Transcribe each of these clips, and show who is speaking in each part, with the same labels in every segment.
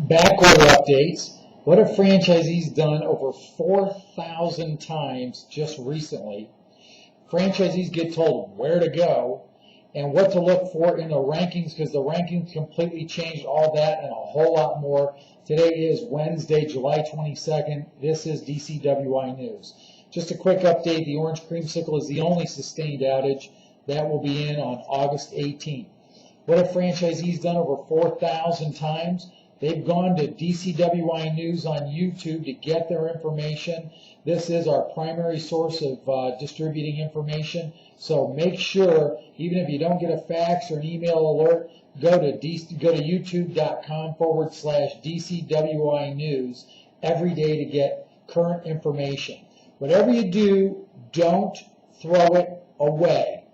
Speaker 1: Backorder updates. What have franchisees done over 4,000 times just recently? Franchisees get told where to go and what to look for in the rankings, because the rankings completely changed all that and a whole lot more. Today is Wednesday, July 22nd. This is DCWI News. Just a quick update. The orange creamsicle is the only sustained outage. That will be in on August 18th. What have franchisees done over 4,000 times? They've gone to DCWI News on YouTube to get their information. This is our primary source of distributing information. So make sure, even if you don't get a fax or an email alert, go to youtube.com/DCWI News every day to get current information. Whatever you do, don't throw it away.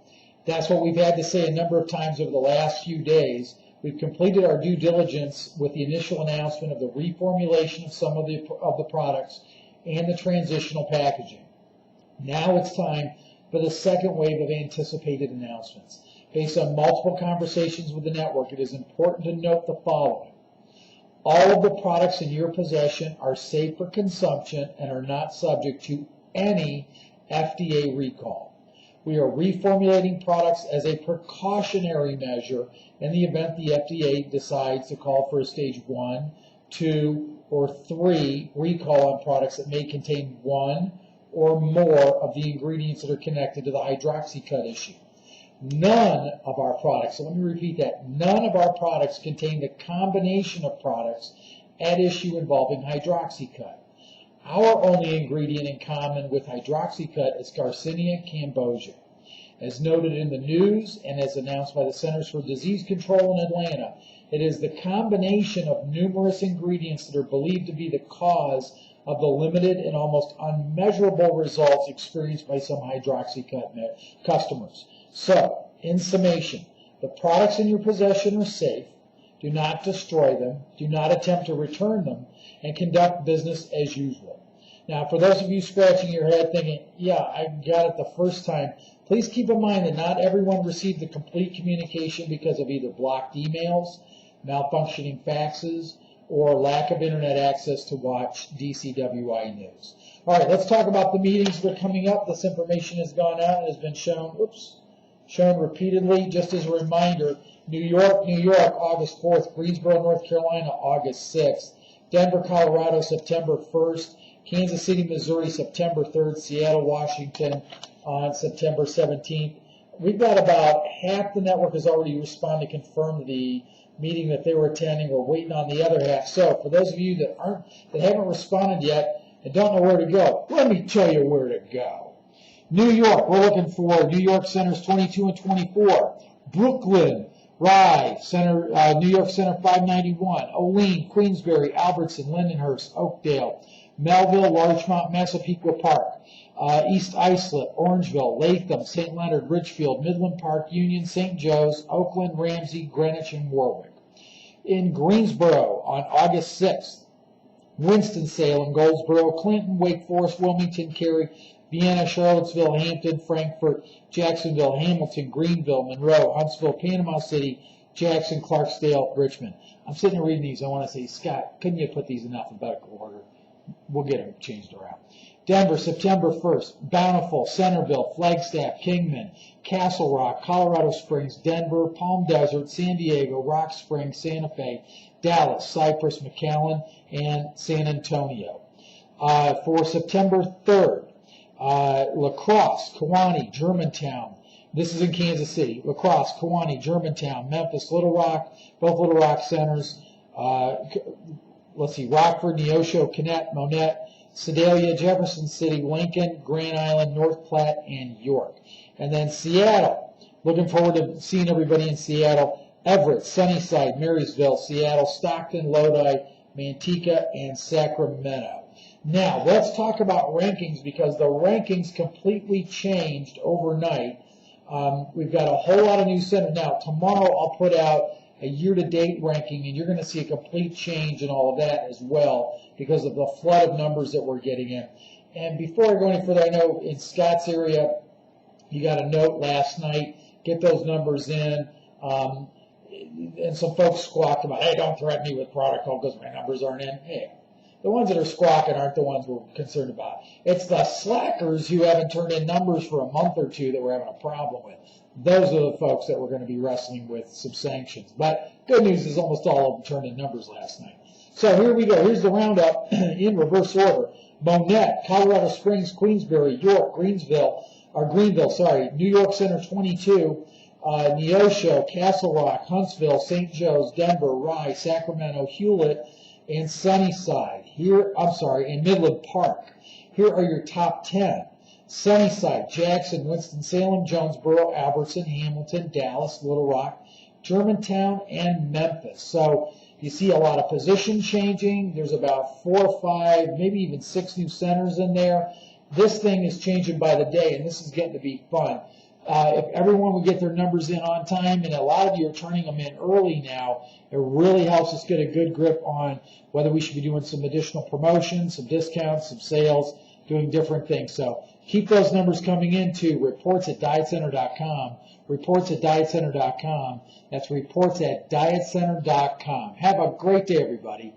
Speaker 1: That's what we've had to say a number of times over the last few days. We've completed our due diligence with the initial announcement of the reformulation of some of the products and the transitional packaging. Now it's time for the second wave of anticipated announcements. Based on multiple conversations with the network, it is important to note the following. All of the products in your possession are safe for consumption and are not subject to any FDA recall. We are reformulating products as a precautionary measure in the event the FDA decides to call for a stage 1, 2, or 3 recall on products that may contain one or more of the ingredients that are connected to the hydroxycut issue. None of our products, so let me repeat that, none of our products contain the combination of products at issue involving hydroxycut. Our only ingredient in common with hydroxycut is Garcinia cambogia. As noted in the news and as announced by the Centers for Disease Control in Atlanta, it is the combination of numerous ingredients that are believed to be the cause of the limited and almost unmeasurable results experienced by some hydroxycut customers. So, in summation, the products in your possession are safe. Do not destroy them. Do not attempt to return them, and conduct business as usual. Now, for those of you scratching your head thinking, yeah, I got it the first time, please keep in mind that not everyone received the complete communication because of either blocked emails, malfunctioning faxes, or lack of internet access to watch DCWI News. All right, let's talk about the meetings that are coming up. This information has gone out and has been shown repeatedly. Just as a reminder, New York, August 4th, Greensboro, North Carolina, August 6th, Denver, Colorado, September 1st, Kansas City, Missouri, September 3rd, Seattle, Washington on September 17th. We've got about half the network has already responded to confirm the meeting that they were attending. We're waiting on the other half. So for those of you that haven't responded yet and don't know where to go, let me tell you where to go. New York, we're looking for New York Centers 22 and 24. Brooklyn, Rye, Center, New York Center 591. Olean, Queensbury, Albertson, Lindenhurst, Oakdale, Melville, Larchmont, Massapequa Park, East Islip, Orangeville, Latham, St. Leonard, Ridgefield, Midland Park, Union, St. Joe's, Oakland, Ramsey, Greenwich, and Warwick. In Greensboro on August 6th, Winston-Salem, Goldsboro, Clinton, Wake Forest, Wilmington, Cary, Vienna, Charlottesville, Hampton, Frankfort, Jacksonville, Hamilton, Greenville, Monroe, Huntsville, Panama City, Jackson, Clarksdale, Richmond. I'm sitting here reading these. I want to say, Scott, couldn't you put these in alphabetical order? We'll get them changed around. Denver, September 1st, Bountiful, Centerville, Flagstaff, Kingman, Castle Rock, Colorado Springs, Denver, Palm Desert, San Diego, Rock Springs, Santa Fe, Dallas, Cypress, McAllen, and San Antonio. For September 3rd, La Crosse, Kewanee, Germantown. This is in Kansas City. La Crosse, Kewanee, Germantown, Memphis, Little Rock, both Little Rock centers. Rockford, Neosho, Connect, Monette, Sedalia, Jefferson City, Lincoln, Grand Island, North Platte, and York. And then Seattle. Looking forward to seeing everybody in Seattle. Everett, Sunnyside, Marysville, Seattle, Stockton, Lodi, Manteca, and Sacramento. Now, let's talk about rankings, because the rankings completely changed overnight. We've got a whole lot of new centers. Now, tomorrow I'll put out a year-to-date ranking, and you're going to see a complete change in all of that as well because of the flood of numbers that we're getting in. And before I go any further, I know in Scott's area, you got a note last night. Get those numbers in. and some folks squawked about, hey, don't threaten me with product code because my numbers aren't in. Hey, the ones that are squawking aren't the ones we're concerned about. It's the slackers who haven't turned in numbers for a month or two that we're having a problem with. Those are the folks that we're going to be wrestling with some sanctions. But good news is almost all of them turned in numbers last night. So here we go. Here's the roundup in reverse order. Monette, Colorado Springs, Queensbury, York, Greenville, New York Center 22, Neosho, Castle Rock, Huntsville, St. Joe's, Denver, Rye, Sacramento, Hewlett, and Sunnyside. And Midland Park. Here are your top 10. Sunnyside, Jackson, Winston-Salem, Jonesboro, Albertson, Hamilton, Dallas, Little Rock, Germantown, and Memphis. So you see a lot of position changing. There's about 4 or 5, maybe even 6 new centers in there. This thing is changing by the day, and this is getting to be fun. If everyone would get their numbers in on time, and a lot of you are turning them in early now, it really helps us get a good grip on whether we should be doing some additional promotions, some discounts, some sales, doing different things. So keep those numbers coming in to reports@dietcenter.com. Reports@dietcenter.com. That's reports@dietcenter.com. Have a great day, everybody.